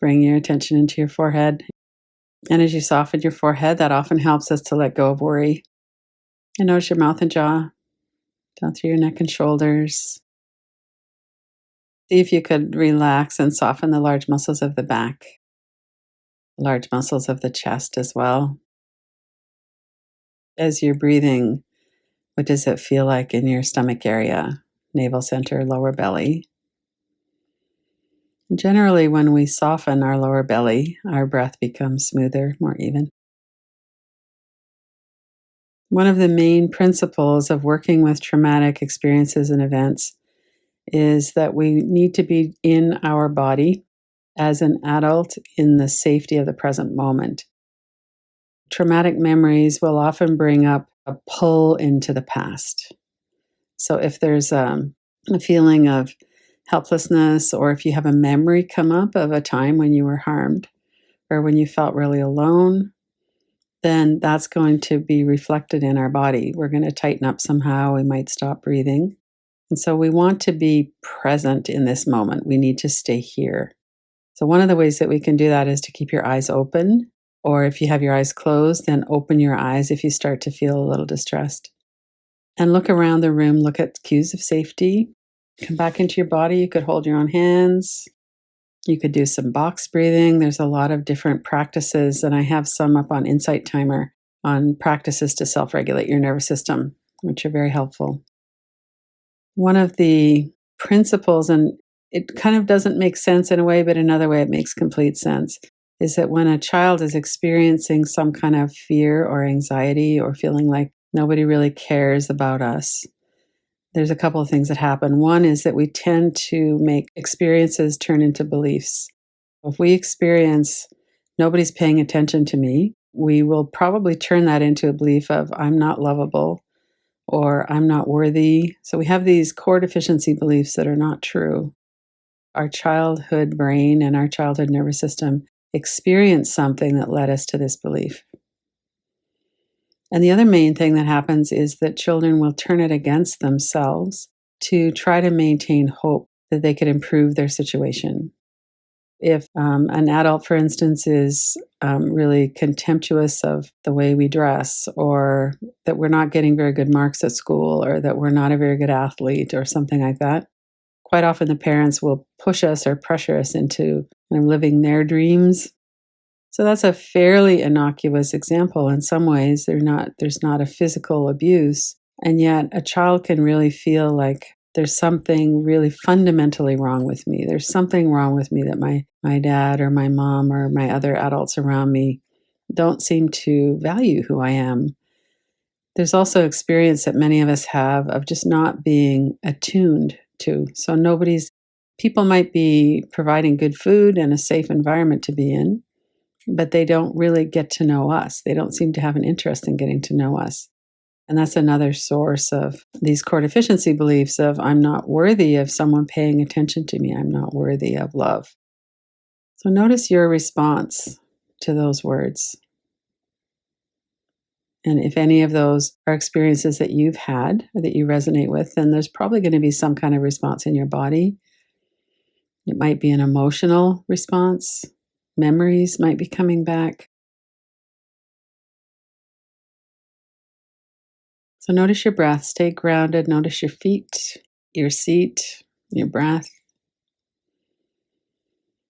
Bring your attention into your forehead. And as you soften your forehead, that often helps us to let go of worry. And notice your mouth and jaw, down through your neck and shoulders. See if you could relax and soften the large muscles of the back, large muscles of the chest as well. As you're breathing, what does it feel like in your stomach area, navel center, lower belly? Generally, when we soften our lower belly, our breath becomes smoother, more even. One of the main principles of working with traumatic experiences and events is that we need to be in our body as an adult in the safety of the present moment. Traumatic memories will often bring up a pull into the past. So if there's a feeling of helplessness, or if you have a memory come up of a time when you were harmed or when you felt really alone, then that's going to be reflected in our body. We're going to tighten up somehow. We might stop breathing. And so we want to be present in this moment. We need to stay here. So one of the ways that we can do that is to keep your eyes open, or if you have your eyes closed, then open your eyes if you start to feel a little distressed. And look around the room, look at cues of safety. Come back into your body. You could hold your own hands. You could do some box breathing. There's a lot of different practices, and I have some up on Insight Timer on practices to self-regulate your nervous system, which are very helpful. One of the principles, and it kind of doesn't make sense in a way, but another way it makes complete sense, is that when a child is experiencing some kind of fear or anxiety or feeling like nobody really cares about us, there's a couple of things that happen. One is that we tend to make experiences turn into beliefs. If we experience nobody's paying attention to me, we will probably turn that into a belief of I'm not lovable or I'm not worthy. So we have these core deficiency beliefs that are not true. Our childhood brain and our childhood nervous system experienced something that led us to this belief. And the other main thing that happens is that children will turn it against themselves to try to maintain hope that they could improve their situation. If an adult, for instance, is really contemptuous of the way we dress, or that we're not getting very good marks at school, or that we're not a very good athlete, or something like that, quite often the parents will push us or pressure us into living their dreams. So that's a fairly innocuous example. In some ways, there's not a physical abuse, and yet a child can really feel like there's something really fundamentally wrong with me. There's something wrong with me that my dad or my mom or my other adults around me don't seem to value who I am. There's also experience that many of us have of just not being attuned to. So people might be providing good food and a safe environment to be in, but they don't really get to know us. They don't seem to have an interest in getting to know us. And that's another source of these core deficiency beliefs of I'm not worthy of someone paying attention to me. I'm not worthy of love. So notice your response to those words. And if any of those are experiences that you've had or that you resonate with, then there's probably going to be some kind of response in your body. It might be an emotional response. Memories might be coming back. So notice your breath. Stay grounded. Notice your feet, your seat, your breath.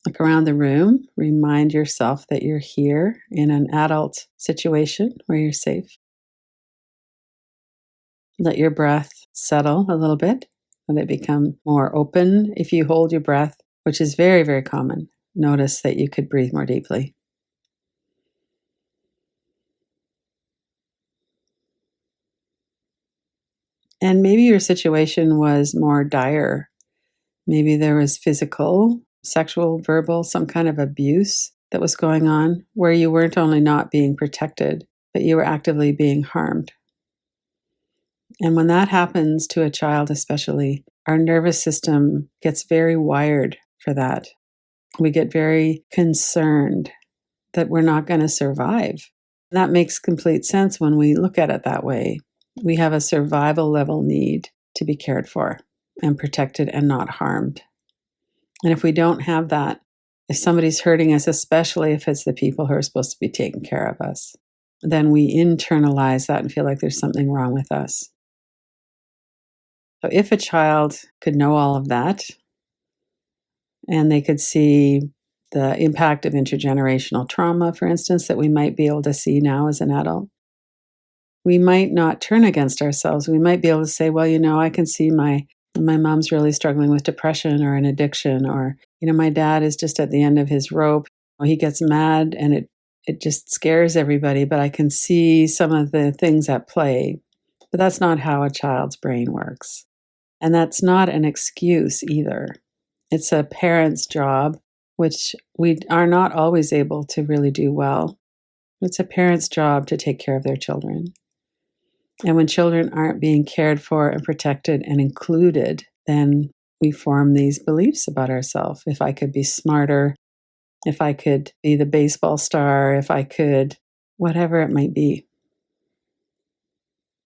Look around the room. Remind yourself that you're here in an adult situation where you're safe. Let your breath settle a little bit. Let it become more open. If you hold your breath, which is very, very common, notice that you could breathe more deeply. And maybe your situation was more dire. Maybe there was physical, sexual, verbal, some kind of abuse that was going on where you weren't only not being protected, but you were actively being harmed. And when that happens to a child especially, our nervous system gets very wired for that. We get very concerned that we're not going to survive. That makes complete sense when we look at it that way. We have a survival level need to be cared for and protected and not harmed. And if we don't have that, If somebody's hurting us, especially if it's the people who are supposed to be taking care of us, then we internalize that and feel like there's something wrong with us. So if a child could know all of that and they could see the impact of intergenerational trauma, for instance, that we might be able to see now as an adult, we might not turn against ourselves. We might be able to say, well, I can see my mom's really struggling with depression or an addiction, or, my dad is just at the end of his rope. He gets mad and it just scares everybody, but I can see some of the things at play. But that's not how a child's brain works. And that's not an excuse either. It's a parent's job, which we are not always able to really do well. It's a parent's job to take care of their children. And when children aren't being cared for and protected and included, then we form these beliefs about ourselves. If I could be smarter, if I could be the baseball star, if I could, whatever it might be.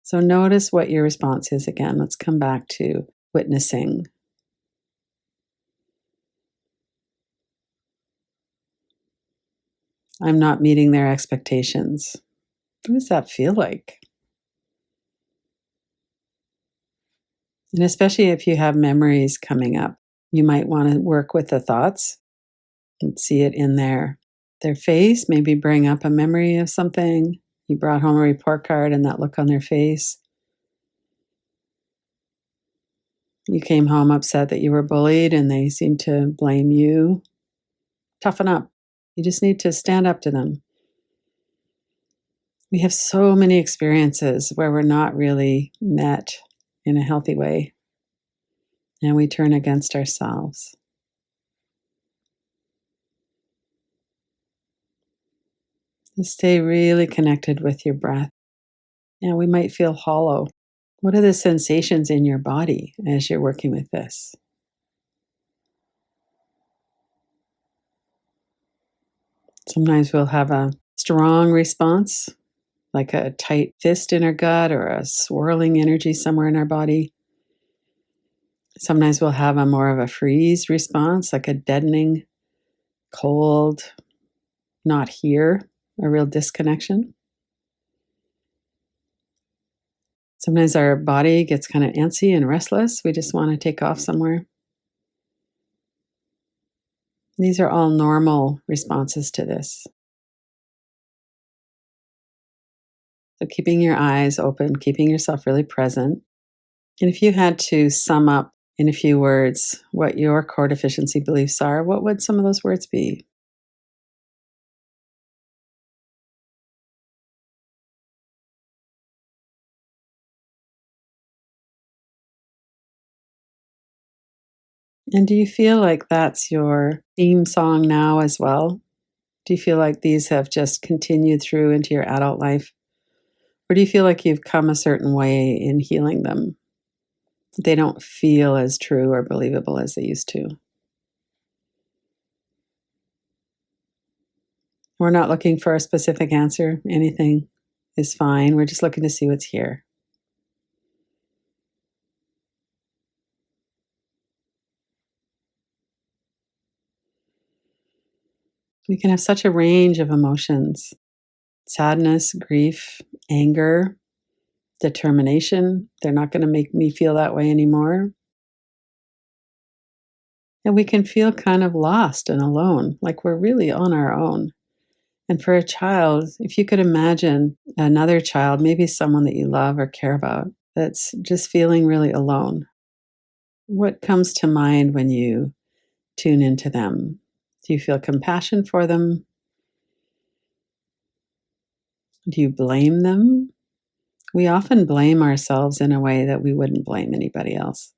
So notice what your response is again. Let's come back to witnessing. I'm not meeting their expectations. What does that feel like? And especially if you have memories coming up, you might want to work with the thoughts and see it in their face, maybe bring up a memory of something. You brought home a report card and that look on their face. You came home upset that you were bullied and they seem to blame you. Toughen up. You just need to stand up to them. We have so many experiences where we're not really met in a healthy way, and we turn against ourselves. Just stay really connected with your breath. And we might feel hollow. What are the sensations in your body as you're working with this? Sometimes we'll have a strong response, like a tight fist in our gut or a swirling energy somewhere in our body. Sometimes we'll have a more of a freeze response, like a deadening, cold, not here, a real disconnection. Sometimes our body gets kind of antsy and restless. We just want to take off somewhere. These are all normal responses to this. So keeping your eyes open, keeping yourself really present. And if you had to sum up in a few words what your core deficiency beliefs are, what would some of those words be? And do you feel like that's your theme song now as well? Do you feel like these have just continued through into your adult life? Or do you feel like you've come a certain way in healing them? They don't feel as true or believable as they used to. We're not looking for a specific answer. Anything is fine. We're just looking to see what's here. We can have such a range of emotions: sadness, grief, anger, determination. They're not going to make me feel that way anymore. And we can feel kind of lost and alone, like we're really on our own. And for a child, if you could imagine another child, maybe someone that you love or care about, that's just feeling really alone, what comes to mind when you tune into them? Do you feel compassion for them? Do you blame them? We often blame ourselves in a way that we wouldn't blame anybody else.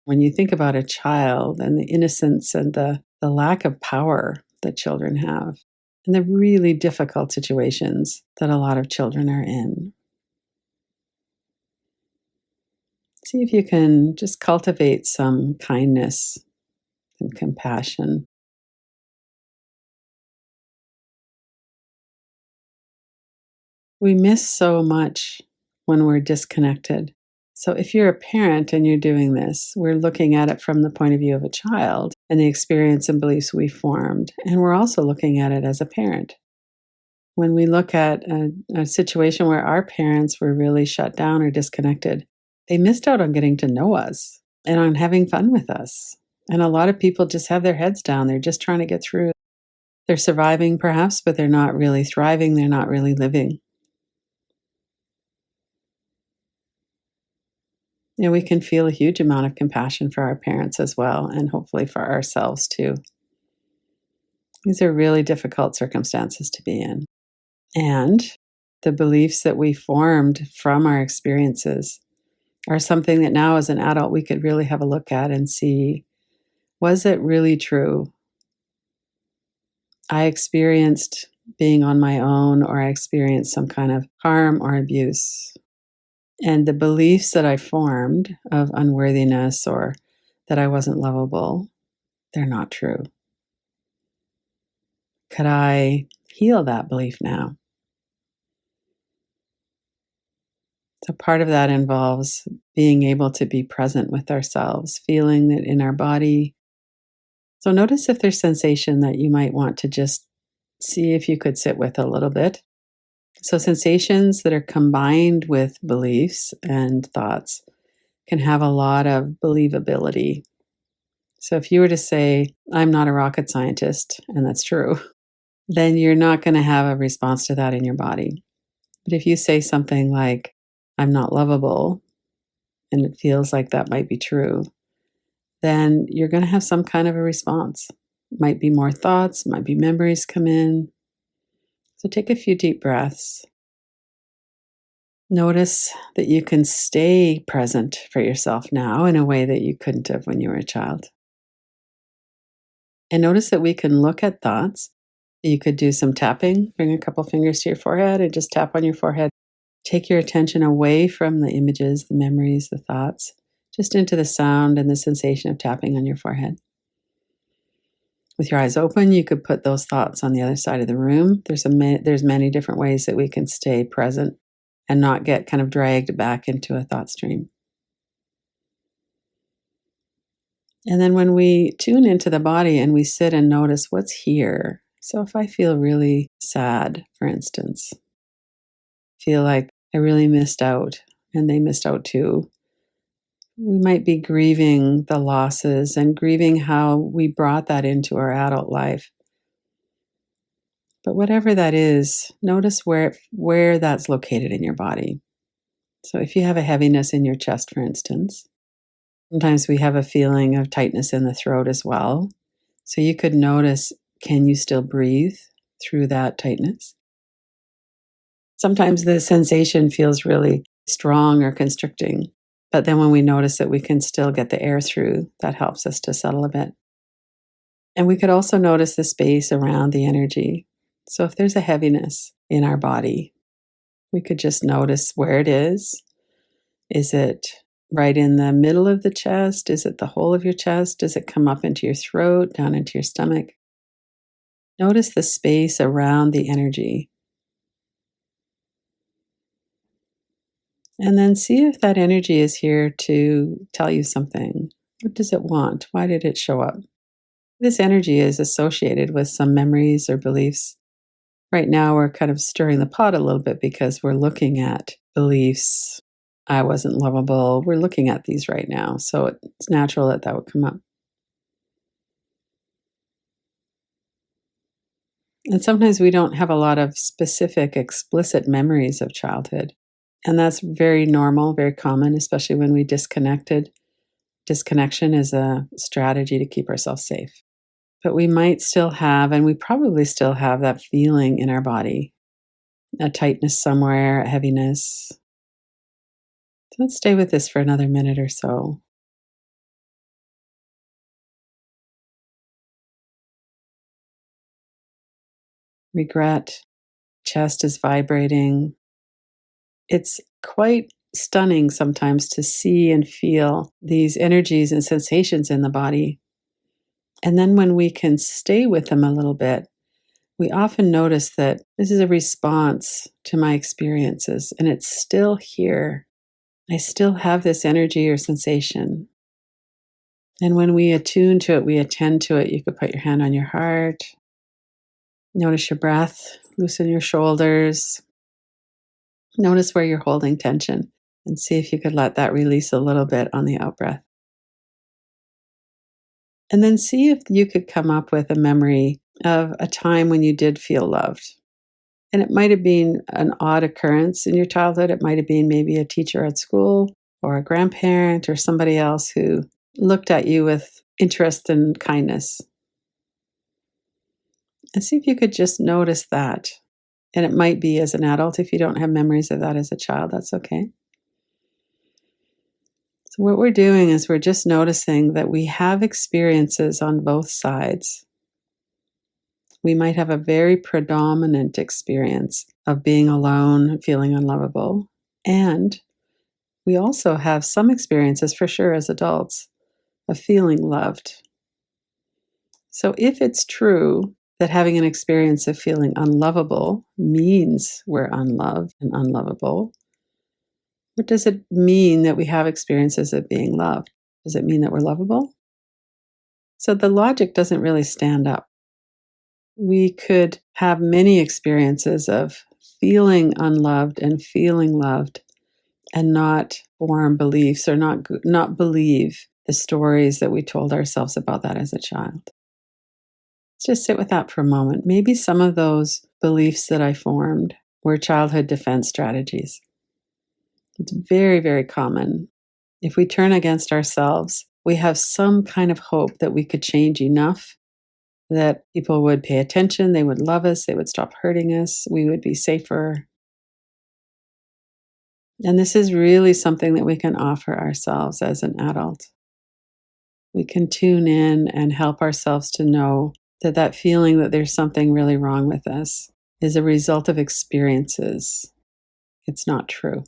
When you think about a child and the innocence and the lack of power that children have, and the really difficult situations that a lot of children are in, see if you can just cultivate some kindness and compassion. We miss so much when we're disconnected. So, if you're a parent and you're doing this, we're looking at it from the point of view of a child and the experience and beliefs we formed. And we're also looking at it as a parent. When we look at a situation where our parents were really shut down or disconnected, they missed out on getting to know us and on having fun with us. And a lot of people just have their heads down. They're just trying to get through. They're surviving perhaps, but they're not really thriving. They're not really living. And we can feel a huge amount of compassion for our parents as well, and hopefully for ourselves too. These are really difficult circumstances to be in. And the beliefs that we formed from our experiences are something that now as an adult we could really have a look at and see, was it really true? I experienced being on my own, or I experienced some kind of harm or abuse. And the beliefs that I formed of unworthiness or that I wasn't lovable, they're not true. Could I heal that belief now? So part of that involves being able to be present with ourselves, feeling it in our body. So notice if there's sensation that you might want to just see if you could sit with a little bit. So sensations that are combined with beliefs and thoughts can have a lot of believability. So if you were to say, I'm not a rocket scientist, and that's true, then you're not going to have a response to that in your body. But if you say something like, I'm not lovable, and it feels like that might be true, then you're going to have some kind of a response. Might be more thoughts, might be memories come in. So take a few deep breaths. Notice that you can stay present for yourself now in a way that you couldn't have when you were a child. And notice that we can look at thoughts. You could do some tapping, bring a couple fingers to your forehead and just tap on your forehead. Take your attention away from the images, the memories, the thoughts, just into the sound and the sensation of tapping on your forehead. With your eyes open, you could put those thoughts on the other side of the room. There's many different ways that we can stay present and not get kind of dragged back into a thought stream. And then when we tune into the body and we sit and notice what's here. So if I feel really sad, for instance, feel like I really missed out and they missed out too, we might be grieving the losses and grieving how we brought that into our adult life. But whatever that is, notice where that's located in your body. So if you have a heaviness in your chest, for instance, sometimes we have a feeling of tightness in the throat as well. So you could notice, can you still breathe through that tightness? Sometimes the sensation feels really strong or constricting. But then when we notice that we can still get the air through, that helps us to settle a bit. And we could also notice the space around the energy. So if there's a heaviness in our body, we could just notice where it is. Is it right in the middle of the chest? Is it the whole of your chest? Does it come up into your throat, down into your stomach? Notice the space around the energy. And then see if that energy is here to tell you something. What does it want? Why did it show up? This energy is associated with some memories or beliefs. Right now, we're kind of stirring the pot a little bit because we're looking at beliefs. I wasn't lovable. We're looking at these right now. So it's natural that that would come up. And sometimes we don't have a lot of specific, explicit memories of childhood. And that's very normal, very common, especially when we disconnected. Disconnection is a strategy to keep ourselves safe. But we might still have, and we probably still have that feeling in our body, a tightness somewhere, a heaviness. So let's stay with this for another minute or so. Regret, chest is vibrating. It's quite stunning sometimes to see and feel these energies and sensations in the body. And then when we can stay with them a little bit, we often notice that this is a response to my experiences and it's still here. I still have this energy or sensation. And when we attune to it, we attend to it. You could put your hand on your heart, notice your breath, loosen your shoulders, notice where you're holding tension, and see if you could let that release a little bit on the out breath. And then see if you could come up with a memory of a time when you did feel loved. And it might have been an odd occurrence in your childhood. It might have been maybe a teacher at school or a grandparent or somebody else who looked at you with interest and kindness. And see if you could just notice that. And it might be as an adult. If you don't have memories of that as a child, that's okay. So, what we're doing is we're just noticing that we have experiences on both sides. We might have a very predominant experience of being alone, feeling unlovable. And we also have some experiences, for sure, as adults, of feeling loved. So, if it's true that having an experience of feeling unlovable means we're unloved and unlovable, what does it mean that we have experiences of being loved? Does it mean that we're lovable? So the logic doesn't really stand up. We could have many experiences of feeling unloved and feeling loved and not form beliefs or not believe the stories that we told ourselves about that as a child. Just sit with that for a moment. Maybe some of those beliefs that I formed were childhood defense strategies. It's very, very common. If we turn against ourselves, we have some kind of hope that we could change enough that people would pay attention, they would love us, they would stop hurting us, we would be safer. And this is really something that we can offer ourselves as an adult. We can tune in and help ourselves to know that that feeling that there's something really wrong with us is a result of experiences. It's not true.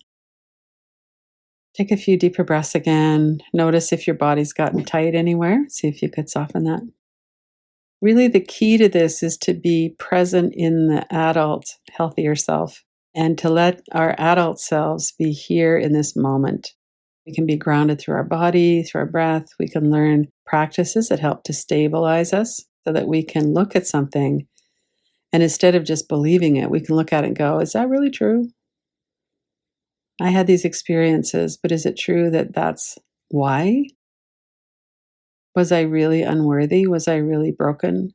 Take a few deeper breaths again. Notice if your body's gotten tight anywhere. See if you could soften that. Really, the key to this is to be present in the adult, healthier self and to let our adult selves be here in this moment. We can be grounded through our body, through our breath. We can learn practices that help to stabilize us so that we can look at something and instead of just believing it, we can look at it and go, is that really true? I had these experiences, but is it true that that's why? Was I really unworthy? Was I really broken?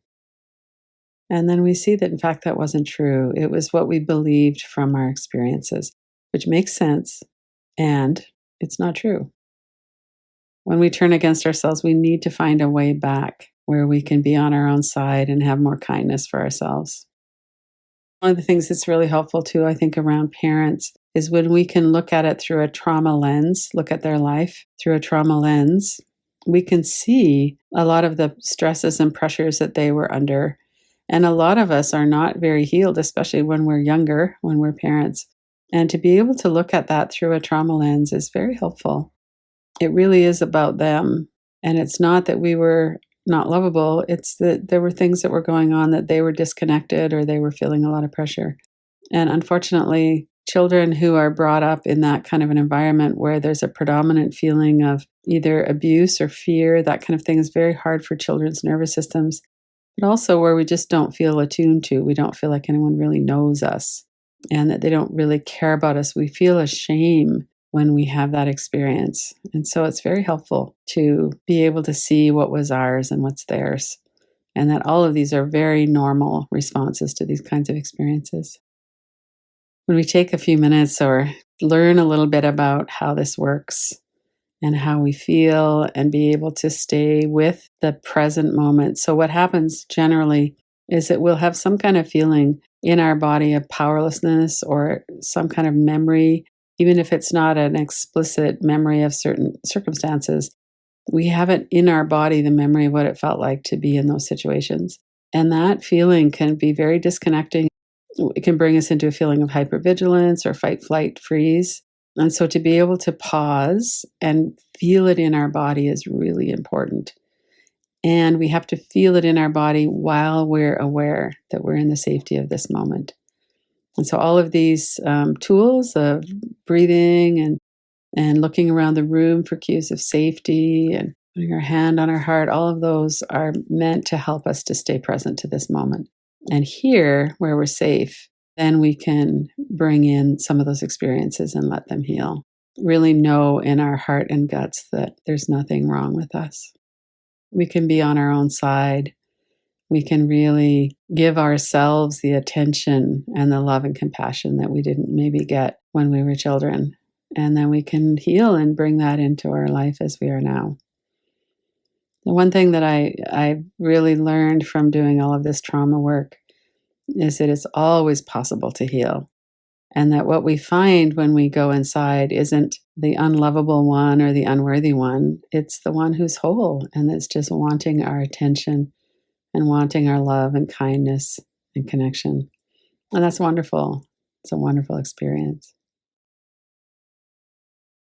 And then we see that, in fact, that wasn't true. It was what we believed from our experiences, which makes sense. And it's not true. When we turn against ourselves, we need to find a way back where we can be on our own side and have more kindness for ourselves. One of the things that's really helpful too, I think, around parents is when we can look at it through a trauma lens, look at their life through a trauma lens, we can see a lot of the stresses and pressures that they were under. And a lot of us are not very healed, especially when we're younger, when we're parents. And to be able to look at that through a trauma lens is very helpful. It really is about them. And it's not that we were not lovable, it's that there were things that were going on that they were disconnected or they were feeling a lot of pressure. And unfortunately, children who are brought up in that kind of an environment where there's a predominant feeling of either abuse or fear, that kind of thing is very hard for children's nervous systems. But also where we just don't feel attuned to, we don't feel like anyone really knows us and that they don't really care about us. We feel a shame when we have that experience. And so it's very helpful to be able to see what was ours and what's theirs. And that all of these are very normal responses to these kinds of experiences. When we take a few minutes or learn a little bit about how this works and how we feel and be able to stay with the present moment. So what happens generally is that we'll have some kind of feeling in our body of powerlessness or some kind of memory, even if it's not an explicit memory of certain circumstances. We have it in our body, the memory of what it felt like to be in those situations. And that feeling can be very disconnecting. It can bring us into a feeling of hypervigilance or fight, flight, freeze. And so to be able to pause and feel it in our body is really important. And we have to feel it in our body while we're aware that we're in the safety of this moment. And so all of these tools of breathing and and looking around the room for cues of safety and putting our hand on our heart. All of those are meant to help us to stay present to this moment. And here, where we're safe, then we can bring in some of those experiences and let them heal. Really know in our heart and guts that there's nothing wrong with us. We can be on our own side. We can really give ourselves the attention and the love and compassion that we didn't maybe get when we were children. And then we can heal and bring that into our life as we are now. The one thing that I really learned from doing all of this trauma work is that it's always possible to heal. And that what we find when we go inside isn't the unlovable one or the unworthy one. It's the one who's whole and that's just wanting our attention and wanting our love and kindness and connection. And that's wonderful. It's a wonderful experience.